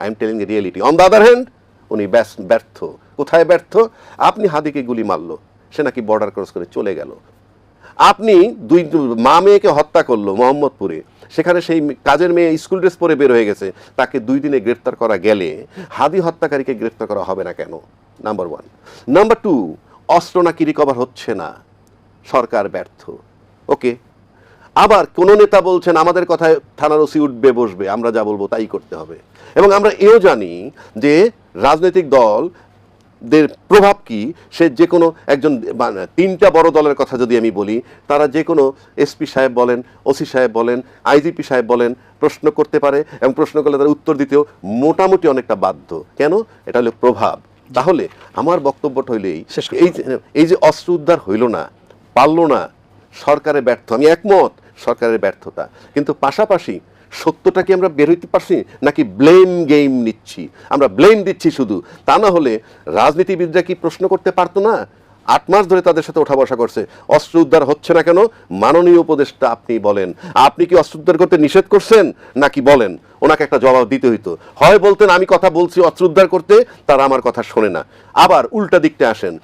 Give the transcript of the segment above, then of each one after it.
I am telling the reality. On the other hand উনি ব্যর্থ। কোথায় ব্যর্থ? আপনি হাদিকে গুলি মারলো, সে নাকি বর্ডার ক্রস করে চলে গেল। আপনি মা মেয়েকে হত্যা করলো মোহাম্মদপুরে, সেখানে সেই কাজের মেয়ে স্কুল ড্রেস পরে বের হয়ে গেছে, তাকে 2 দিনে গ্রেফতার করা গেলে হাদি হত্যাকারীকে গ্রেফতার করা হবে না কেন? নাম্বার 1। নাম্বার 2, অস্ত্র নাকি রিকভার হচ্ছে না, সরকার ব্যর্থ। ওকে, আবার কোন নেতা বলছেন আমাদের কথায় থানার ওসি উঠবে বসবে, আমরা যা বলবো তাই করতে হবে। এবং আমরা এও জানি যে রাজনৈতিক দলদের প্রভাব কি, সে যে কোনো একজন 3টা বড় দলের কথা যদি আমি বলি, তারা যে কোনো এসপি সাহেব বলেন, ওসি সাহেব বলেন, আইজিপি সাহেব বলেন, প্রশ্ন করতে পারে এবং প্রশ্ন করলে তারা উত্তর দিতেও মোটামুটি অনেকটা বাধ্য। কেন? এটা হলো প্রভাব। তাহলে আমার বক্তব্যটা হইলেই এই যে অস্ত্র উদ্ধার হইল না, পারল না, সরকারের ব্যর্থ। আমি একমত, সরকারের ব্যর্থতা, কিন্তু পাশাপাশি সত্যটা কি আমরা বের হইতে পারছি নাকি ব্লেম গেম নিচ্ছি, আমরা ব্লেম দিচ্ছি শুধু? তা না হলে রাজনীতিবিদরা কি প্রশ্ন করতে পারতো না? 8 মাস ধরে তাদের সাথে ওঠা বসা করছে, অস্ত্র উদ্ধার হচ্ছে না কেন? মাননীয় উপদেষ্টা আপনি বলেন, আপনি কি অস্ত্র উদ্ধার করতে নিষেধ করছেন নাকি বলেন? ওনাকে একটা জবাব দিতে হইতো। হয় বলতেন আমি কথা বলছি অস্ত্র উদ্ধার করতে, তারা আমার কথা শোনে না। আবার উল্টা দিকটা আসেন,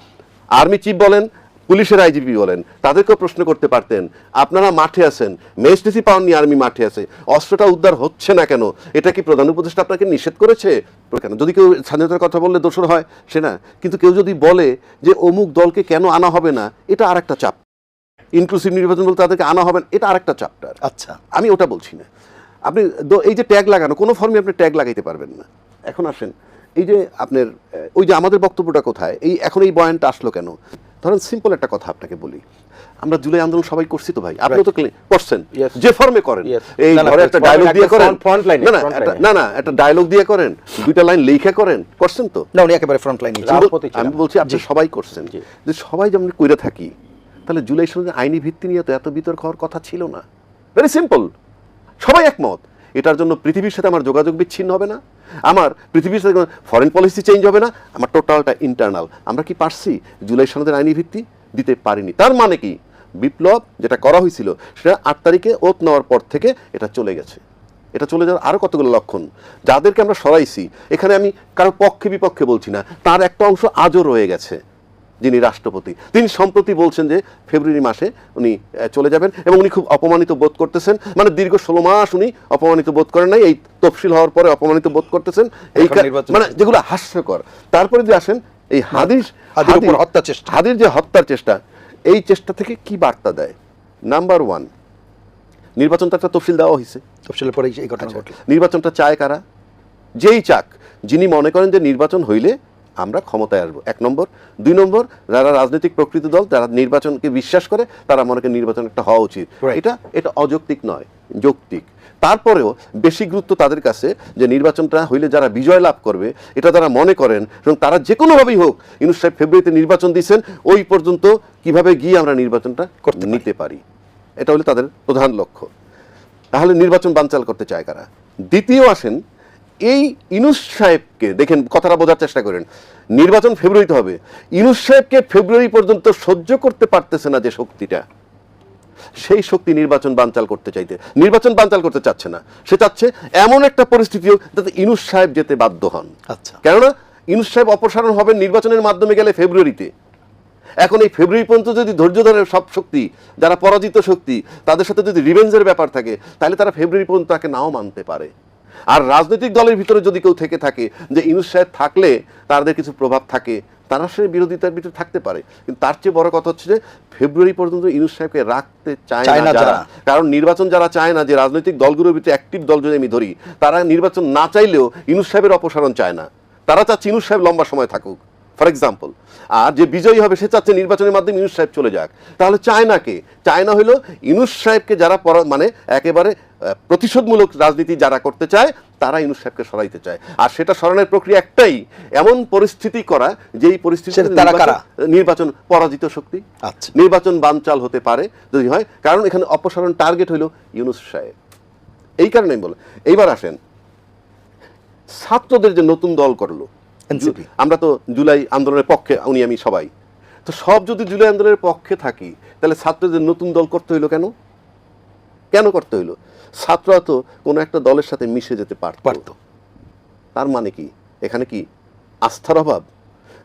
আর্মি চিফ বলেন, পুলিশের আইজিপি বলেন, তাদেরকেও প্রশ্ন করতে পারতেন, আপনারা মাঠে আছেন, ম্যাজিস্ট্রেসি পাওয়ারনি, আর্মি মাঠে আছে, অস্ত্রটা উদ্ধার হচ্ছে না কেন? এটা কি প্রধান উপদেষ্টা আপনাকে নিষেধ করেছে কেন? যদি কেউ স্বাধীনতার কথা বললে দোষর হয় সে না, কিন্তু কেউ যদি বলে যে অমুক দলকে কেন আনা হবে না, এটা আর একটা চাপ। ইনক্লুসিভ নির্বাচন বলতে তাদেরকে আনা হবে না, এটা আর একটা চ্যাপ্টার। আচ্ছা, আমি ওটা বলছি না। আপনি এই যে ট্যাগ লাগানো, কোনো ফর্মে আপনি ট্যাগ লাগাইতে পারবেন না। এখন আসেন, এই যে আপনার ওই যে আমাদের বক্তব্যটা কোথায়, এখন এই বয়ানটা আসলো কেন? ধরেন সিম্পল একটা কথা আপনাকে বলি, আমরা জুলাই আন্দোলন সবাই করছি তো ভাই, আপনিও তো করছেন, যে ফর্মে করেন, এই ঘরে একটা ডায়লগ দিয়ে করেন, না না একটা ডায়লগ দিয়ে করেন, 2টা লাইন লিখে করেন, করছেন তো? না, উনি একেবারে ফ্রন্ট লাইনে। আমি বলছি আপনি সবাই করছেন, যে সবাই যেমন কইরা থাকি, তাহলে জুলাই সনদের আইনি ভিত্তি নিয়ে তো এত বিতর্ক হওয়ার কথা ছিল না। ভেরি সিম্পল, সবাই একমত। এটার জন্য পৃথিবীর সাথে আমার যোগাযোগ বিচ্ছিন্ন হবে না, আমার পৃথিবীর সাথে ফরেন পলিসি চেঞ্জ হবে না, আমার টোটালটা ইন্টারনাল। আমরা কি পারছি জুলাই সনদের আইনি ভিত্তি দিতে পারিনি। তার মানে কি, বিপ্লব যেটা করা হয়েছিল সেটা 8 তারিখে ওত নেওয়ার পর থেকে এটা চলে গেছে। এটা চলে যাওয়ার আরও কতগুলো লক্ষণ, যাদেরকে আমরা সরাইছি, এখানে আমি কারোর পক্ষে বিপক্ষে বলছি না, তার একটা অংশ আজও রয়ে গেছে। যিনি রাষ্ট্রপতি, তিনি সম্প্রতি বলছেন যে ফেব্রুয়ারি মাসে উনি চলে যাবেন, এবং উনি খুব অপমানিত বোধ করতেছেন। মানে দীর্ঘ 16 মাস উনি অপমানিত বোধ করেন নাই, এই তফসিল হওয়ার পরে অপমানিত বোধ করতেছেন, এই মানে যেগুলো হাস্যকর। তারপরে যে আসেন এই হাদির যে হত্যার চেষ্টা, এই চেষ্টা থেকে কি বার্তা দেয়? নাম্বার 1, নির্বাচনটা একটা তফসিল দেওয়া হয়েছে, তফসিলের পরে এই ঘটনা ঘটল। নির্বাচনটা চায় কারা? যেই চাক, যিনি মনে করেন যে নির্বাচন হইলে আমরা ক্ষমতায় আসবো, 1 নম্বর। 2 নম্বর, যারা রাজনৈতিক প্রকৃতি দল, যারা নির্বাচনকে বিশ্বাস করে, তারা মনে করেন নির্বাচন একটা হওয়া উচিত। এটা অযৌক্তিক নয়, যৌক্তিক। তারপরেও বেশি গুরুত্ব তাদের কাছে যে নির্বাচনটা হইলে যারা বিজয় লাভ করবে, এটা তারা মনে করেন, এবং তারা যে কোনোভাবেই হোক, ইউনূস সাহেব ফেব্রুয়ারিতে নির্বাচন দিচ্ছেন, ওই পর্যন্ত কিভাবে গিয়ে আমরা নির্বাচনটা করতে নিতে পারি, এটা হলো তাদের প্রধান লক্ষ্য। তাহলে নির্বাচন বানচাল করতে চায় কারা? দ্বিতীয় আসেন, এই ইউনূস সাহেবকে দেখেন, কথাটা বোঝার চেষ্টা করেন, নির্বাচন ফেব্রুয়ারিতে হবে, ইউনূস সাহেবকে ফেব্রুয়ারি পর্যন্ত সহ্য করতে পারতেছে না যে শক্তিটা, সেই শক্তি নির্বাচন বানচাল করতে চাচ্ছে না। সে চাচ্ছে এমন একটা পরিস্থিতি যাতে ইউনূস সাহেব যেতে বাধ্য হন। আচ্ছা, কেননা ইউনূস সাহেব অপসারণ হবেন নির্বাচনের মাধ্যমে গেলে ফেব্রুয়ারিতে। এখন এই ফেব্রুয়ারি পর্যন্ত যদি ধৈর্য ধরে সব শক্তি, যারা পরাজিত শক্তি, তাদের সাথে যদি রিভেঞ্জের ব্যাপার থাকে, তাহলে তারা ফেব্রুয়ারি পর্যন্ত তাকে নাও মানতে পারে। আর রাজনৈতিক দলের ভিতরে যদি কেউ থেকে থাকে যে ইউনূস সাহেব থাকলে তাদের কিছু প্রভাব থাকে, তারা সে বিরোধিতার ভিতরে থাকতে পারে। কিন্তু তার চেয়ে বড় কথা হচ্ছে যে ফেব্রুয়ারি পর্যন্ত ইউনূস সাহেবকে রাখতে চায় না যারা। কারণ নির্বাচন যারা চায় না, যে রাজনৈতিক দলগুলোর ভিতরে অ্যাক্টিভ দল যদি আমি ধরি, তারা নির্বাচন না চাইলেও ইউনূস সাহেবের অপসারণ চায় না, তারা চাচ্ছে ইউনূস সাহেব লম্বা সময় থাকুক, ফর এক্সাম্পল। আর যে বিজয়ী হবে সে চাচ্ছে নির্বাচনের মাধ্যমে ইউনূস সাহেব চলে যাক। তাহলে চায়না কে? চায়না হলো ইউনূস সাহেবকে যারা মানে একেবারে প্রতিশোধমূলক রাজনীতি যারা করতে চায়, তারা ইউনূস সাহেবকে সরাইতে চায়। আর সেটা সরানোর প্রক্রিয়া একটাই, এমন পরিস্থিতি করা যেই পরিস্থিতি নির্বাচন পরাজিত শক্তি, নির্বাচন বানচাল হতে পারে যদি হয়। কারণ এখানে অপসারণ টার্গেট হইল ইউনূস সাহেব। এই কারণে আমি বলি। এইবার আসেন, ছাত্রদের যে নতুন দল করলো, আমরা তো জুলাই আন্দোলনের পক্ষে, উনি আমি সবাই তো, সব যদি জুলাই আন্দোলনের পক্ষে থাকি, তাহলে ছাত্রদের নতুন দল করতে হইলো কেন? কেন করতে হইলো? ছাত্ররা তো কোনো একটা দলের সাথে মিশে যেতে পারত। তার মানে কি এখানে কি আস্থার অভাব,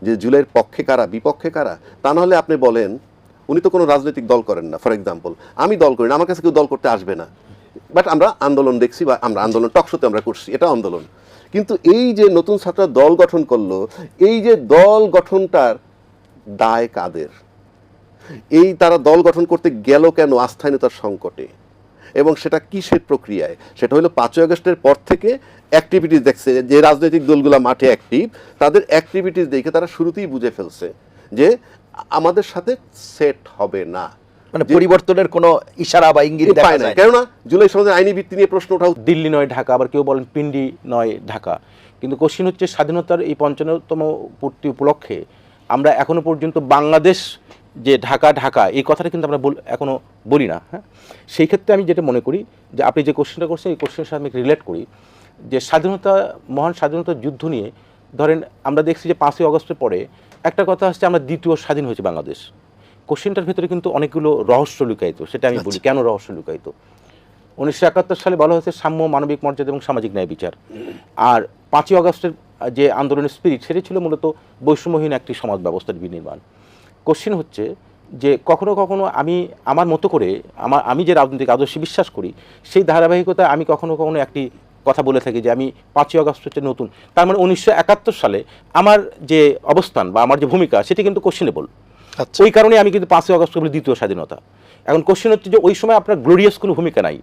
যে জুলাইয়ের পক্ষে কারা বিপক্ষে কারা? তা নাহলে আপনি বলেন উনি তো কোনো রাজনৈতিক দল করেন না, ফর এক্সাম্পল আমি দল করি না, আমার কাছে কেউ দল করতে আসবে না, বাট আমরা আন্দোলন দেখছি বা আমরা আন্দোলন টকশোতে আমরা করছি, এটা আন্দোলন। কিন্তু এই যে নতুন ছাত্ররা দল গঠন করলো, এই যে দল গঠনটার দায় কাদের? এই তারা দল গঠন করতে গেল কেন আস্থাহীনতার সংকটে, এবং সেটা কিসের প্রক্রিয়ায়? সেটা হলো 5ই আগস্টের পর থেকে অ্যাক্টিভিটিস দেখছে, যে রাজনৈতিক দলগুলো মাঠে অ্যাক্টিভ, তাদের অ্যাক্টিভিটিস দেখে তারা শুরুতেই বুঝে ফেলছে যে আমাদের সাথে সেট হবে না, মানে পরিবর্তনের কোনো ইশারা বা ইঙ্গিত দেখা পায় না। যায় না। কেননা জুলাই সমাজের আইনি ভিত্তি নিয়ে প্রশ্ন ওঠা দিল্লি নয় ঢাকা, আবার কেউ বলেন পিন্ডি নয় ঢাকা। কিন্তু কোশ্চিন হচ্ছে স্বাধীনতার এই 55তম পূর্তি উপলক্ষে আমরা এখনো পর্যন্ত বাংলাদেশ যে ঢাকা ঢাকা এই কথাটা কিন্তু আমরা এখনো বলি না। হ্যাঁ, সেই ক্ষেত্রে আমি যেটা মনে করি যে আপনি যে কোশ্চেনটা করছেন এই কোশ্চেনের সাথে আমি রিলেট করি যে স্বাধীনতা, মহান স্বাধীনতার যুদ্ধ নিয়ে ধরেন আমরা দেখছি যে 5ই আগস্টের পরে একটা কথা আসছে আমরা দ্বিতীয় স্বাধীন হয়েছে বাংলাদেশ। কোশ্চেনটার ভিতরে কিন্তু অনেকগুলো রহস্য লুকায়িত, সেটা আমি বলি কেন রহস্য লুকায়িত। 1971 সালে বলা হয়েছে সাম্য, মানবিক মর্যাদা এবং সামাজিক ন্যায় বিচার। আর 5ই আগস্টের যে আন্দোলনের স্পিরিট সেটি ছিল মূলত বৈষম্যহীন একটি সমাজ ব্যবস্থার বিনির্মাণ। কোশ্চেন হচ্ছে যে কখনো কখনো আমি আমার মতো করে আমি যে রাজনৈতিক আদর্শে বিশ্বাস করি সেই ধারাবাহিকতায় আমি কখনো কখনো একটি কথা বলে থাকি যে আমি 5ই আগস্ট হচ্ছে নতুন, তার মানে 1971 সালে আমার যে অবস্থান বা আমার যে ভূমিকা সেটি কিন্তু কোশ্চেনেবল। আচ্ছা। ওই কারণে আমি কিন্তু 5ই আগস্ট বলি দ্বিতীয় স্বাধীনতা। এখন কোশ্চেন হচ্ছে যে ওই সময় আপনার গ্লোরিয়াস কোনো ভূমিকা নাই,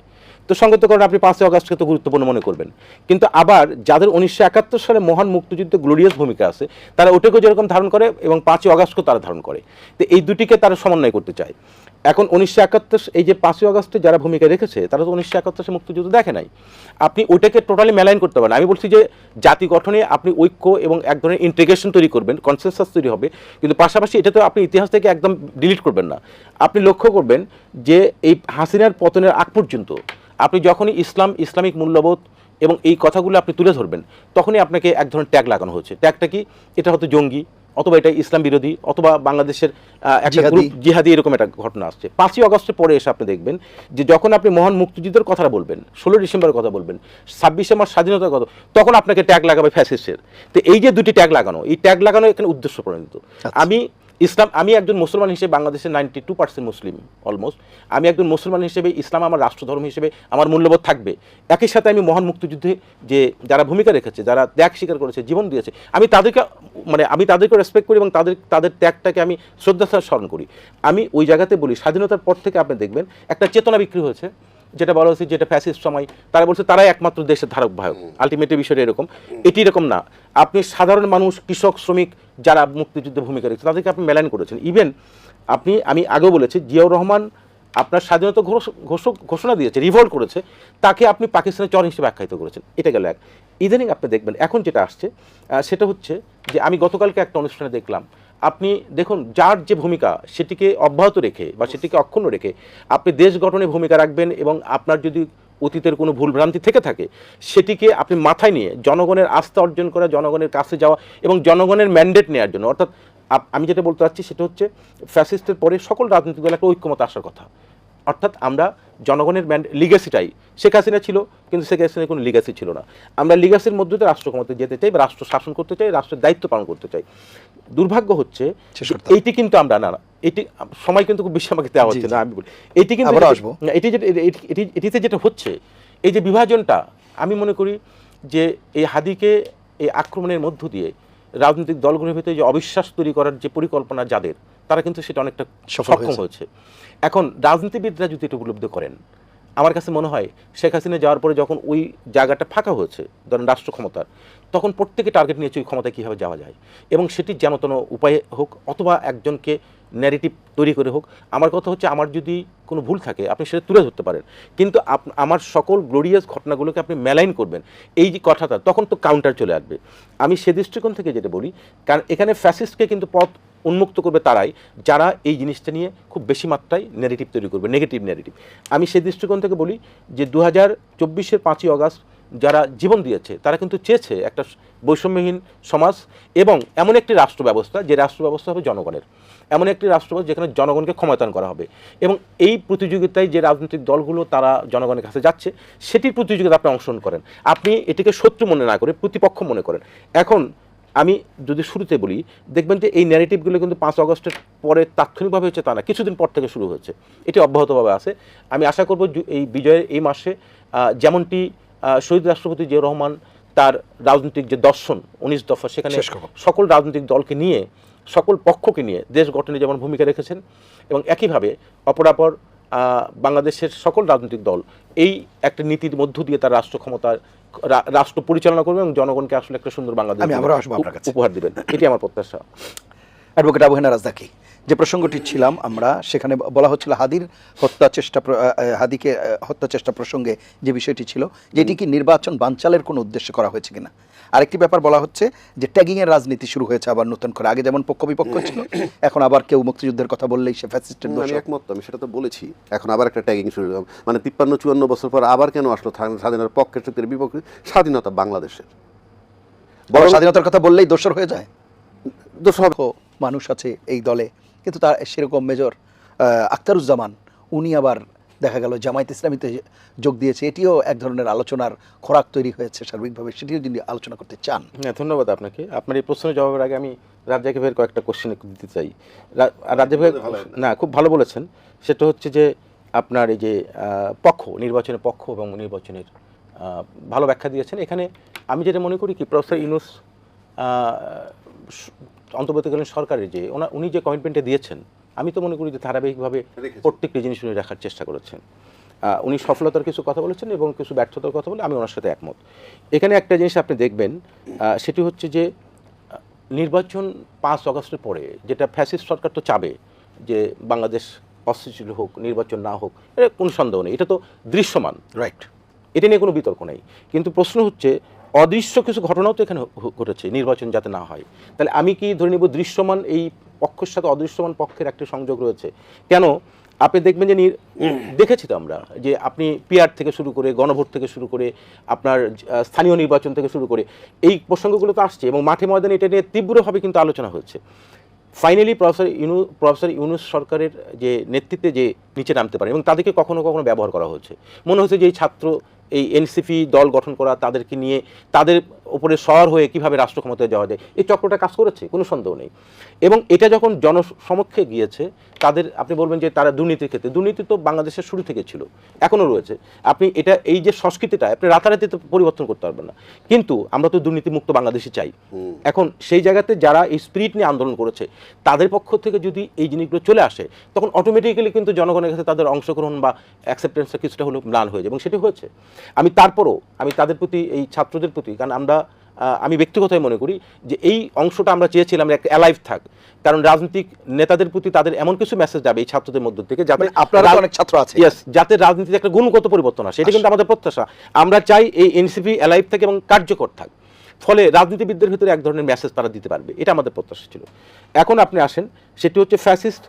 তো সঙ্গত কারণে আপনি 5ই আগস্টকে তো গুরুত্বপূর্ণ মনে করবেন। কিন্তু আবার যাদের 1971 সালে মহান মুক্তিযুদ্ধে গ্লোরিয়াস ভূমিকা আছে তারা ওটাকেও যেরকম ধারণ করে এবং 5ই আগস্টকেও তারা ধারণ করে, তো এই দুটিকে তারা সমন্বয় করতে চায়। এখন 1971 এই যে 5ই আগস্টে যারা ভূমিকা রেখেছে তারা তো 1971 মুক্তিযুদ্ধ দেখে নাই, আপনি ওইটাকে টোটালি মেলাইন করতে পারেন। আমি বলছি যে জাতি গঠনে আপনি ঐক্য এবং এক ধরনের ইন্টিগ্রেশন তৈরি করবেন, কনসেনসাস তৈরি হবে, কিন্তু পাশাপাশি এটা তো আপনি ইতিহাস থেকে একদম ডিলিট করবেন না। আপনি লক্ষ্য করবেন যে এই হাসিনার পতনের আগ পর্যন্ত আপনি যখনই ইসলামিক মূল্যবোধ এবং এই কথাগুলো আপনি তুলে ধরবেন তখনই আপনাকে এক ধরনের ট্যাগ লাগানো হচ্ছে। ট্যাগটা কি? এটা হয়তো জঙ্গি, অথবা এটা ইসলাম বিরোধী, অথবা বাংলাদেশের একটা গ্রুপ জিহাদি, এরকম একটা ঘটনা আসছে। 5ই আগস্টের পরে এসে আপনি দেখবেন যে যখন আপনি মহান মুক্তিযুদ্ধের কথা বলবেন, 16 ডিসেম্বরের কথা বলবেন, 26শে মার্চ স্বাধীনতার কথা, তখন আপনাকে ট্যাগ লাগাবে ফ্যাসিস্টের। তো এই যে দুটি ট্যাগ লাগানো, এই ট্যাগ লাগানো এখানে উদ্দেশ্য প্রণীত। আমি একজন মুসলমান হিসেবে, বাংলাদেশের 92% মুসলিম অলমোস্ট, আমি একজন মুসলমান হিসেবে ইসলাম আমার রাষ্ট্রধর্ম হিসেবে আমার মূল্যবোধ থাকবে। একই সাথে আমি মহান মুক্তিযুদ্ধে যে যারা ভূমিকা রেখেছে, যারা ত্যাগ স্বীকার করেছে, জীবন দিয়েছে, আমি তাদেরকে রেসপেক্ট করি এবং তাদের ত্যাগটাকে আমি শ্রদ্ধার সাথে স্মরণ করি। আমি ওই জায়গাতে বলি স্বাধীনতার পর থেকে আপনি দেখবেন একটা চেতনা বিক্রি হয়েছে, যেটা বলা হয়েছে যেটা ফ্যাসিস্ট সময় তারা বলছে তারাই একমাত্র দেশের ধারক বাহক। আলটিমেটলি বিষয়টা এরকম, এটি এরকম না। আপনি সাধারণ মানুষ, কৃষক, শ্রমিক যারা মুক্তিযুদ্ধে ভূমিকা রেখেছে তাদেরকে আপনি মেলাইন করেছেন। ইভেন আমি আগেও বলেছি জিয়াউর রহমান আপনার স্বাধীনতা ঘোষণা দিয়েছে, রিভোল্ট করেছে, তাকে আপনি পাকিস্তানের চর হিসেবে আখ্যায়িত করেছেন। এটা গেল এক। ইদানিং আপনি দেখবেন এখন যেটা আসছে সেটা হচ্ছে যে আমি গতকালকে একটা অনুষ্ঠানে দেখলাম, আপনি দেখুন যার যে ভূমিকা সেটিকে অব্যাহত রেখে বা সেটিকে অক্ষুণ্ণ রেখে আপনি দেশ গঠনে ভূমিকা রাখবেন, এবং আপনার যদি অতীতের কোনো ভুলভ্রান্তি থেকে থাকে সেটিকে আপনি মাথায় নিয়ে জনগণের আস্থা অর্জন করা, জনগণের কাছে যাওয়া এবং জনগণের ম্যান্ডেট নেওয়ার জন্য, অর্থাৎ আমি যেটা বলতে চাচ্ছি সেটা হচ্ছে ফ্যাসিস্টের পরে সকল রাজনৈতিক দল একটা ঐক্যমত আসার কথা। অর্থাৎ আমরা জনগণের লিগ্যাসিটাই, শেখ হাসিনা ছিল কিন্তু শেখ হাসিনার কোনো লিগ্যাসি ছিল না, আমরা লিগ্যাসির মধ্যে দিয়ে রাষ্ট্র ক্ষমতায় যেতে চাই বা রাষ্ট্র শাসন করতে চাই, রাষ্ট্রের দায়িত্ব পালন করতে চাই। দুর্ভাগ্য হচ্ছে এইটি কিন্তু আমরা না, এটি সময় কিন্তু খুব বেশি আমাকে দেওয়া হচ্ছে না, আমি বলি এটি কিন্তু এটিতে যেটা হচ্ছে এই যে বিভাজনটা, আমি মনে করি যে এই হাদিকে এই আক্রমণের মধ্য দিয়ে রাজনৈতিক দলগুলোর ভিতরে যে অবিশ্বাস তৈরি করার যে পরিকল্পনা যাদের, তারা কিন্তু সেটা অনেকটা সক্ষম হয়েছে। এখন রাজনীতিবিদরা যদি এটা উপলব্ধি করেন, আমার কাছে মনে হয় শেখ হাসিনা যাওয়ার পরে যখন ওই জায়গাটা ফাঁকা হয়েছে ধরেন রাষ্ট্র ক্ষমতার, তখন প্রত্যেকে টার্গেট নিয়েছে ওই ক্ষমতায় কীভাবে যাওয়া যায়, এবং সেটি যেন তেন উপায়ে হোক অথবা একজনকে ন্যারেটিভ তৈরি করে হোক। আমার কথা হচ্ছে আমার যদি কোনো ভুল থাকে আপনি সেটা তুলে ধরতে পারেন, কিন্তু আমার সকল গ্লোরিয়াস ঘটনাগুলোকে আপনি মেলাইন করবেন এই যে কথাটা, তখন তো কাউন্টার চলে আসবে। আমি সে দৃষ্টিকোণ থেকে যেটা বলি, কারণ এখানে ফ্যাসিস্টকে কিন্তু পথ উন্মুক্ত করবে তারাই যারা এই জিনিসটা নিয়ে খুব বেশি মাত্রায় নেগেটিভ তৈরি করবে, নেগেটিভ নেগেটিভ। আমি সেই দৃষ্টিকোণ থেকে বলি যে 2024-এর 5ই আগস্ট যারা জীবন দিয়েছে তারা কিন্তু চেয়েছে একটা বৈষম্যহীন সমাজ এবং এমন একটি রাষ্ট্র ব্যবস্থা যে রাষ্ট্র ব্যবস্থা হবে জনগণের, এমন একটি রাষ্ট্র যেখানে জনগণকে ক্ষমতায়ন করা হবে। এবং এই প্রতিযোগিতায় যে রাজনৈতিক দলগুলো তারা জনগণের কাছে যাচ্ছে সেটির প্রতিযোগিতা আপনি অংশগ্রহণ করেন, আপনি এটিকে শত্রু মনে না করে প্রতিপক্ষ মনে করেন। এখন আমি যদি শুরুতে বলি, দেখবেন যে এই ন্যারেটিভগুলো কিন্তু 5 আগস্টের পরে তাৎক্ষণিকভাবে হচ্ছে তা না, কিছুদিন পর থেকে শুরু হয়েছে, এটি অব্যাহতভাবে আছে। আমি আশা করব এই বিজয়ের এই মাসে যেমনটি শহীদ রাষ্ট্রপতি জিয়াউর রহমান তার রাজনৈতিক যে দর্শন 19 দফা সেখানে সকল রাজনৈতিক দলকে নিয়ে সকল পক্ষকে নিয়ে দেশ গঠনে যেমন ভূমিকা রেখেছেন, এবং একইভাবে অপরাপর বাংলাদেশের সকল রাজনৈতিক দল এই একটা নীতির মধ্য দিয়ে তার রাষ্ট্র ক্ষমতা রাষ্ট্র পরিচালনা করবে এবং জনগণকে আসলে একটা সুন্দর বাংলাদেশ উপহার দিবেন, এটি আমার প্রত্যাশা। অ্যাডভোকেট আবু হেনা রাজদাকি, যে প্রসঙ্গটি ছিলাম আমরা, সেখানে বলা হচ্ছিল হাদিকে হত্যা চেষ্টা প্রসঙ্গে যে বিষয়টি ছিল, যেটি কি নির্বাচন বানচালের কোনো উদ্দেশ্যে করা হয়েছে কিনা। আরেকটি ব্যাপার বলা হচ্ছে যে ট্যাগিং এর রাজনীতি শুরু হয়েছে আবার নতুন করে, আগে যেমন পক্ষ বিপক্ষ ছিল এখন আবার কেউ মুক্তিযুদ্ধের কথা বললেই সে ফ্যাসিস্টের দোষ। আমি একমত, আমি সেটা তো বলেছি। এখন আবার একটা ট্যাগিং শুরু হলো, মানে 53-54 বছর পর আবার কেন আসলো স্বাধীনতার পক্ষের শক্তির বিপক্ষে? স্বাধীনতা বাংলাদেশের, বড় স্বাধীনতার কথা বললেই দোষর হয়ে যায়। দোষ হবে। মানুষ আছে এই দলে, কিন্তু তার সেরকম মেজর আখতারুজ্জামান উনি আবার দেখা গেল জামায়াত ইসলামীতে যোগ দিয়েছে, এটিও এক ধরনের আলোচনার খোরাক তৈরি হয়েছে সার্বিকভাবে, সেটিও যদি আলোচনা করতে চান। হ্যাঁ, ধন্যবাদ আপনাকে। আপনার এই প্রশ্নের জবাবের আগে আমি রাজ্জাকি ভাইয়ের কয়েকটা কোশ্চেন দিতে চাই। রাজ্জাকি ভাই না খুব ভালো বলেছেন, সেটা হচ্ছে যে আপনার এই যে নির্বাচনের পক্ষ এবং নির্বাচনের ভালো ব্যাখ্যা দিয়েছেন। এখানে আমি যেটা মনে করি কি, প্রফেসর ইউনূস অন্তর্বর্তীকালীন সরকারের যে উনি যে কমিটমেন্টে দিয়েছেন, আমি তো মনে করি যে ধারাবাহিকভাবে প্রত্যেকটি জিনিস উনি রাখার চেষ্টা করেছেন। উনি সফলতার কিছু কথা বলেছেন এবং কিছু ব্যর্থতার কথা বলে আমি ওনার সাথে একমত। এখানে একটা জিনিস আপনি দেখবেন, সেটি হচ্ছে যে নির্বাচন 5 আগস্টের পরে যেটা ফ্যাসিস্ট সরকার তো চাবে যে বাংলাদেশ অস্থিতিশীল হোক, নির্বাচন না হোক, এটা কোনো সন্দেহ নেই, এটা তো দৃশ্যমান, রাইট, এটা নিয়ে কোনো বিতর্ক নেই। কিন্তু প্রশ্ন হচ্ছে অদৃশ্য কিছু ঘটনাও তো এখানে ঘটেছে নির্বাচন যাতে না হয়। তাহলে আমি কি ধরে নেব দৃশ্যমান এই পক্ষের সাথে অদৃশ্যমান পক্ষের একটা সংযোগ রয়েছে? কেন আপনি দেখবেন যে দেখেছি তো আমরা যে আপনি পিআর থেকে শুরু করে গণভোট থেকে শুরু করে আপনার স্থানীয় নির্বাচন থেকে শুরু করে এই প্রসঙ্গগুলো তো আসছে এবং মাঠে ময়দানে এটা নিয়ে তীব্রভাবে কিন্তু আলোচনা হচ্ছে। ফাইনালি প্রফেসর ইউনূস সরকারের যে নেতৃত্বে যে নিচে নামতে পারে এবং তাদেরকে কখনো কখনো ব্যবহার করা হচ্ছে, মনে হচ্ছে যে এই ছাত্র এই এনসিপি দল গঠন করা, তাদেরকে নিয়ে তাদের উপরে সওয়ার হয়ে কীভাবে রাষ্ট্র ক্ষমতায় যাওয়া যায়, এই চক্রটা কাজ করেছে, কোনো সন্দেহ নেই। এবং এটা যখন জনসমক্ষে গিয়েছে, তাদের আপনি বলবেন যে তারা দুর্নীতির ক্ষেত্রে, দুর্নীতি তো বাংলাদেশের শুরু থেকে ছিল, এখনও রয়েছে। আপনি এটা এই যে সংস্কৃতিটা আপনি রাতারাতি তো পরিবর্তন করতে পারবেন না, কিন্তু আমরা তো দুর্নীতিমুক্ত বাংলাদেশই চাই। এখন সেই জায়গাতে যারা এই স্পিরিট নিয়ে আন্দোলন করেছে তাদের পক্ষ থেকে যদি এই জিনিসগুলো চলে আসে, তখন অটোমেটিক্যালি কিন্তু জনগণের কাছে তাদের অংশগ্রহণ বা অ্যাকসেপ্টেন্সটা কিছুটা হলেও ম্লান হয়ে যায়, এবং সেটি হয়েছে। আমি তাদের প্রতি, এই ছাত্রদের প্রতি, কারণ আমি ব্যক্তিগতভাবে মনে করি যে এই অংশটা আমরা চেয়েছিলাম একটা অ্যালাইভ থাক, কারণ রাজনৈতিক নেতাদের প্রতি তাদের এমন কিছু মেসেজ যাবে এই ছাত্রদের মধ্য থেকে, যাতে আপনারা অনেক ছাত্র আছে, যাতে রাজনীতিতে একটা গুণগত পরিবর্তন আসে। এটা কিন্তু আমাদের প্রত্যাশা। আমরা চাই এই এনসিপি অ্যালাইভ থাকে এবং কার্যকর থাক, ফলে রাজনীতিবিদদের ভিতরে এক ধরনের মেসেজ তারা দিতে পারবে, এটা আমাদের প্রত্যাশা ছিল। এখন আপনি আসেন, সেটি হচ্ছে ফ্যাসিস্ট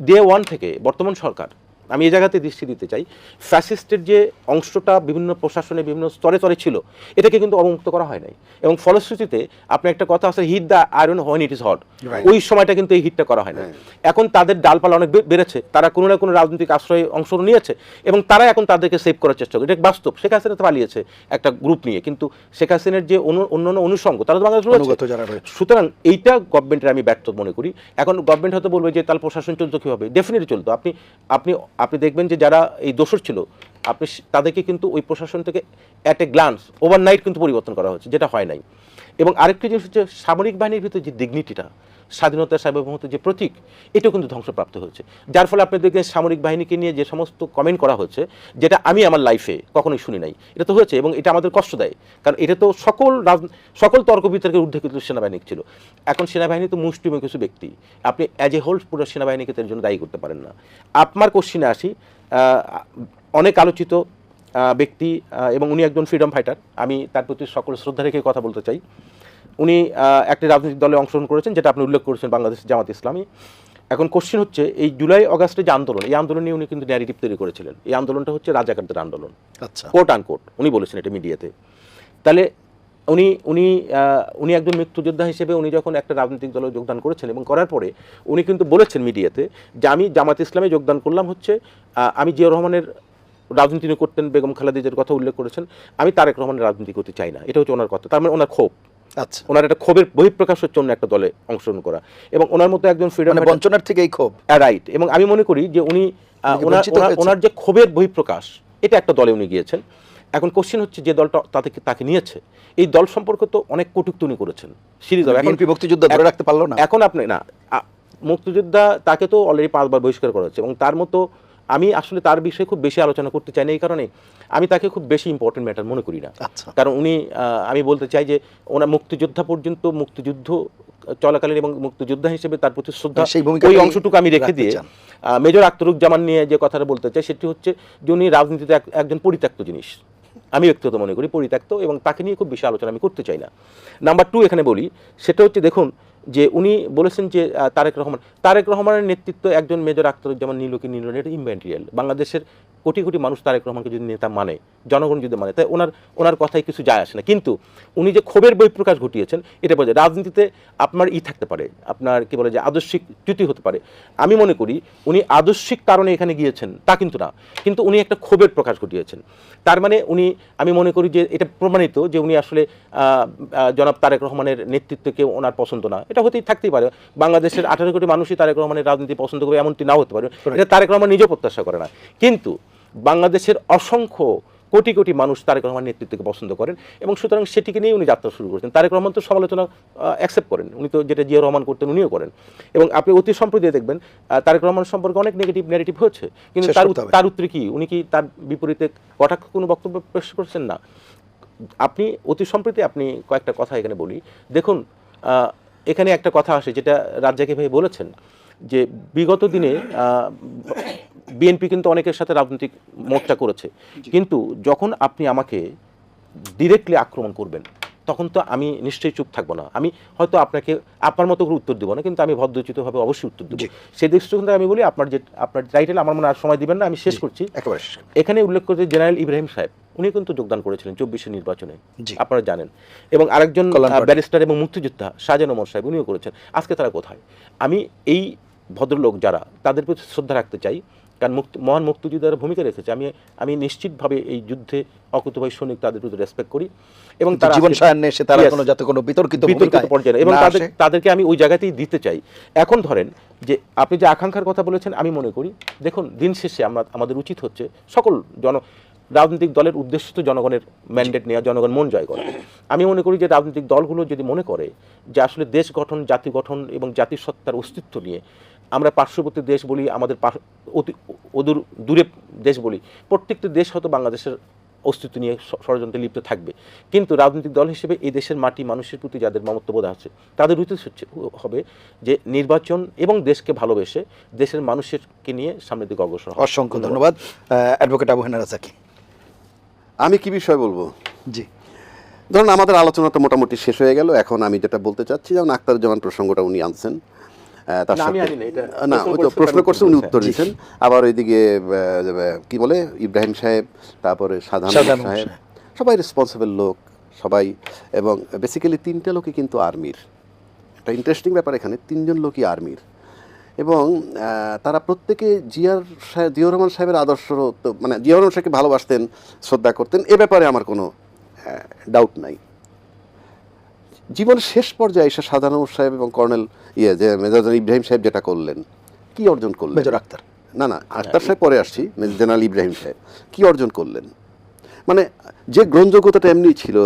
ডে 1 থেকে বর্তমান সরকার, আমি এই জায়গাতে দৃষ্টি দিতে চাই, ফ্যাসিস্টের যে অংশটা বিভিন্ন প্রশাসনে বিভিন্ন স্তরে স্তরে ছিল, এটাকে কিন্তু অবমুক্ত করা হয় নাই, এবং ফলশ্রুতিতে আপনি একটা কথা আছে, hit the iron when it is hot, ওই সময়টা কিন্তু এই হিটটা করা হয় না। এখন তাদের ডালপালা অনেক বেড়েছে, তারা কোনো না কোনো রাজনৈতিক আশ্রয়ে অংশগ্রহণ নিয়েছে এবং তারা এখন তাদেরকে সেভ করার চেষ্টা করে, এটা বাস্তব। শেখ হাসিনা তো পালিয়েছে একটা গ্রুপ নিয়ে, কিন্তু শেখ হাসিনার যে অন্যান্য অনুষঙ্গ তারা তো বাংলাদেশ রয়েছে। সুতরাং এইটা গভর্নমেন্টের আমি ব্যর্থ মনে করি। এখন গভর্নমেন্ট হয়তো বলবে যে তাহলে প্রশাসন চলতো কীভাবে, ডেফিনেটলি চলতো। আপনি দেখবেন যে যারা এই দোষর ছিল, আপনি তাদেরকে কিন্তু ওই প্রশাসন থেকে অ্যাট এ গ্লান্স ওভারনাইট কিন্তু পরিবর্তন করা হচ্ছে, যেটা হয় নাই। এবং আরেকটি জিনিস হচ্ছে সামরিক বাহিনীর ভিতরে যে ডিগনিটিটা, স্বাধীনতা সার্বভৌমত্বের যে প্রতীক, এটাও কিন্তু ধ্বংসপ্রাপ্ত হচ্ছে। যার ফলে আপনি দেখবেন সামরিক বাহিনীকে নিয়ে যে সমস্ত কমেন্ট করা হচ্ছে, যেটা আমি আমার লাইফে কখনোই শুনি নাই, এটা তো হয়েছে এবং এটা আমাদের কষ্ট দেয়, কারণ এটা তো সকল তর্ক বিতর্কের ঊর্ধ্বে কিন্তু সেনাবাহিনী ছিল। এখন সেনাবাহিনী তো মুষ্টিমেয় কিছু ব্যক্তি, আপনি অ্যাজ এ হোল পুরো সেনাবাহিনীকে তার জন্য দায়ী করতে পারেন না। আপনার কোশ্চিনে আসি, অনেক আলোচিত ব্যক্তি এবং উনি একজন ফ্রিডম ফাইটার, আমি তার প্রতি সকল শ্রদ্ধা রেখে কথা বলতে চাই। উনি একটি রাজনৈতিক দলে অংশগ্রহণ করেছেন, যেটা আপনি উল্লেখ করেছেন, বাংলাদেশ জামাত ইসলামী। এখন কোশ্চেন হচ্ছে এই জুলাই অগাস্টে যে আন্দোলন, এই আন্দোলন নিয়ে উনি কিন্তু ন্যারেটিভ তৈরি করেছিলেন। এই আন্দোলনটা হচ্ছে রাজাকারদের আন্দোলন, আচ্ছা, কোট আনকোট উনি বলেছেন এটা মিডিয়াতে। তাহলে উনি উনি উনি একজন মুক্তিযোদ্ধা হিসেবে উনি যখন একটা রাজনৈতিক দলে যোগদান করেছেন এবং করার পরে উনি কিন্তু বলেছেন মিডিয়াতে যে আমি জামাত ইসলামে যোগদান করলাম হচ্ছে আমি জিয়াউর রহমানের রাজনীতি উনি করতেন, বেগম খালেদা জিয়ার কথা উল্লেখ করেছেন, আমি তারেক রহমানের রাজনীতি করতে চাই না, এটা হচ্ছে ওনার কথা। তার মানে ওনার ক্ষোভ, আচ্ছা, ওনার একটা ক্ষোভের বহিঃপ্রকাশ হচ্ছে অন্য একটা দলে অংশগ্রহণ করা, এবং ওনার মতো একজন ফ্রিডম মানে বঞ্চনার থেকে এই ক্ষোভ। রাইট। এবং আমি মনে করি যে উনি বঞ্চিত হয়েছেন। ওনার যে ক্ষোভের বহিঃপ্রকাশ, এটা একটা দলে উনি গিয়েছেন। এখন কোশ্চেন হচ্ছে যে দলটা তাকে নিয়েছে, এই দল সম্পর্কে তো অনেক কটূক্তি উনি করেছেন সিরিজ। বিএনপি মুক্তিযোদ্ধা ধরে রাখতে পারলো না। এখন আপনি না মুক্তিযোদ্ধা তাকে তো অলরেডি 5 বার বহিষ্কার করা হচ্ছে, এবং তার মতো আমি আসলে তার বিষয়ে খুব বেশি আলোচনা করতে চাই না, এই কারণে আমি তাকে খুব বেশি ইম্পর্টেন্ট ম্যাটার মনে করি না। আচ্ছা, কারণ উনি আমি বলতে চাই যে ওনার মুক্তিযোদ্ধা পর্যন্ত, মুক্তিযুদ্ধ চলাকালীন এবং মুক্তিযোদ্ধা হিসেবে তার প্রতি শ্রদ্ধা, সেই ভূমিকা ওই অংশটুকু আমি রেখে দিয়ে মেজর আখতারুজ্জামান নিয়ে যে কথাটা বলতে চাই সেটি হচ্ছে যে উনি রাজনীতিতে একজন পরিত্যক্ত জিনিস, আমি ব্যক্তিগত মনে করি পরিত্যক্ত, এবং তাকে নিয়ে খুব বেশি আলোচনা আমি করতে চাই না। নাম্বার 2 এখানে বলি, সেটা হচ্ছে দেখুন যে উনি বলেছেন যে তারেক রহমানের নেতৃত্ব একজন মেজর আখতারুজ্জামান নিল কি নিল না, এটা ইম্যাটেরিয়াল। বাংলাদেশের কোটি কোটি মানুষ তারেক রহমানকে যদি নেতা মানে, জনগণ যদি মানে, তাই ওনার কথায় কিছু যায় আসে না। কিন্তু উনি যে ক্ষোভের বহিঃপ্রকাশ ঘটিয়েছেন, এটা বোঝায় রাজনীতিতে আপনার থাকতে পারে, আপনার কি বলে যে আদর্শিক চ্যুতি হতে পারে। আমি মনে করি উনি আদর্শিক কারণে এখানে গিয়েছেন তা কিন্তু না, কিন্তু উনি একটা ক্ষোভের প্রকাশ ঘটিয়েছেন। তার মানে আমি মনে করি যে এটা প্রমাণিত যে উনি আসলে জনাব তারেক রহমানের নেতৃত্বকে ওনার পছন্দ না, এটা হতেই থাকতেই পারে। বাংলাদেশের 18 কোটি মানুষই তারেক রহমানের রাজনীতি পছন্দ করবে এমনটি নাও হতে পারে, এটা তারেক রহমান নিজেও প্রত্যাশা করে না। কিন্তু বাংলাদেশের অসংখ্য কোটি কোটি মানুষ তারেক রহমান নেতৃত্বকে পছন্দ করেন, এবং সুতরাং সেটিকে নিয়ে উনি যাত্রা শুরু করেছেন। তারেক রহমান তো সমালোচনা অ্যাকসেপ্ট করেন, উনি তো যেটা জিয়া রহমান করতেন উনিও করেন, এবং আপনি অতি সম্প্রতি দেখবেন তারেক রহমান সম্পর্কে অনেক নেগেটিভ হচ্ছে, কিন্তু তার উত্তরে কি উনি কি তার বিপরীতে কটাক্ষ কোনো বক্তব্য পেশ করছেন না। আপনি অতি সম্প্রতি আপনি কয়েকটা কথা এখানে বলি, দেখুন এখানে একটা কথা আসে যেটা রাজ্জাকি ভাই বলেছেন যে বিগত দিনে বিএনপি কিন্তু অনেকের সাথে রাজনৈতিক মোর্চা করেছে, কিন্তু যখন আপনি আমাকে ডিরেক্টলি আক্রমণ করবেন তখন তো আমি নিশ্চয়ই চুপ থাকবো না, আমি হয়তো আপনাকে আপনার মতো করে উত্তর দেবো না, কিন্তু আমি ভদ্রোচিতভাবে অবশ্যই উত্তর দেবো। সেই দৃষ্টিকোণ থেকে আমি বলি আপনার টাইটেল আমার মনে আর সময় দিবেন না, আমি শেষ করছি। এখানে উল্লেখ করছে জেনারেল ইব্রাহিম সাহেব, উনি কিন্তু যোগদান করেছিলেন 24 নির্বাচনে, আপনারা জানেন, এবং আরেকজন ব্যারিস্টার এবং মুক্তিযোদ্ধা শাহজাহান ওমর সাহেব উনিও করেছেন। আজকে তারা কোথায়? আমি এই ভদ্রলোক যারা, তাদের প্রতি শ্রদ্ধা রাখতে চাই, কারণ মহান মুক্তিযোদ্ধারা ভূমিকা রেখেছে। আমি নিশ্চিতভাবে এই যুদ্ধে অকুতোভয় সৈনিক তাদের প্রতি রেসপেক্ট করি, এবং তারা জীবন সায়ান্নে এসে তারা কোনো যাতে কোনো বিতর্কিত পর্যায়ে, এবং তাদেরকে আমি ওই জায়গাতেই দিতে চাই। এখন ধরেন যে আপনি যে আকাঙ্ক্ষার কথা বলেছেন, আমি মনে করি দেখুন দিন শেষে আমাদের উচিত হচ্ছে সকল রাজনৈতিক দলের উদ্দেশ্য তো জনগণের ম্যান্ডেট নেওয়া, জনগণ মন জয় করা। আমি মনে করি যে রাজনৈতিক দলগুলো যদি মনে করে যে আসলে দেশ গঠন, জাতি গঠন এবং জাতিসত্তার অস্তিত্ব নিয়ে আমরা পার্শ্ববর্তী দেশ বলি, আমাদের অদূর দূরে দেশ বলি, প্রত্যেকটি দেশ হয়তো বাংলাদেশের অস্তিত্ব নিয়ে ষড়যন্ত্রে লিপ্ত থাকবে, কিন্তু রাজনৈতিক দল হিসেবে এই দেশের মাটি মানুষের প্রতি যাদের মমত্ববোধ আছে তাদের উচিত হবে যে নির্বাচন এবং দেশকে ভালোবেসে দেশের মানুষকে নিয়ে সামনের দিকে অগ্রসর। অসংখ্য ধন্যবাদ অ্যাডভোকেট আবু হেনা রাজাকি। আমি কি বিষয় বলবো? জি, ধরুন আমাদের আলোচনা তো মোটামুটি শেষ হয়ে গেল। এখন আমি যেটা বলতে চাচ্ছি, যেমন আখতারুজ্জামান প্রসঙ্গটা উনি আনছেন, তার সাথে না ওই তো প্রশ্ন করছেন, উনি উত্তর দিচ্ছেন। আবার ওইদিকে কি বলে ইব্রাহিম সাহেব, তারপরে সাধারণ সাহেব, সবাই রেসপন্সিবল লোক সবাই, এবং বেসিক্যালি 3টে লোকই কিন্তু আর্মির। একটা ইন্টারেস্টিং ব্যাপার, এখানে 3জন লোকই আর্মির, এবং তারা প্রত্যেকে জিয়াউর রহমান সাহেবের আদর্শ, মানে জিয়াউর রহমান সাহেবকে ভালোবাসতেন, শ্রদ্ধা করতেন, এ ব্যাপারে আমার কোনো ডাউট নাই। জীবনের শেষ পর্যায়ে এসে সাধারণ সাহেব এবং কর্নেল যে মেজর ইব্রাহিম সাহেব যেটা করলেন, কি অর্জন করলেন? মেজর আক্তার না আক্তার সাহেব পরে আসছি, জেনারেল ইব্রাহিম সাহেব কি অর্জন করলেন? মানে যে গ্রহণযোগ্যতাটা এমনি ছিল,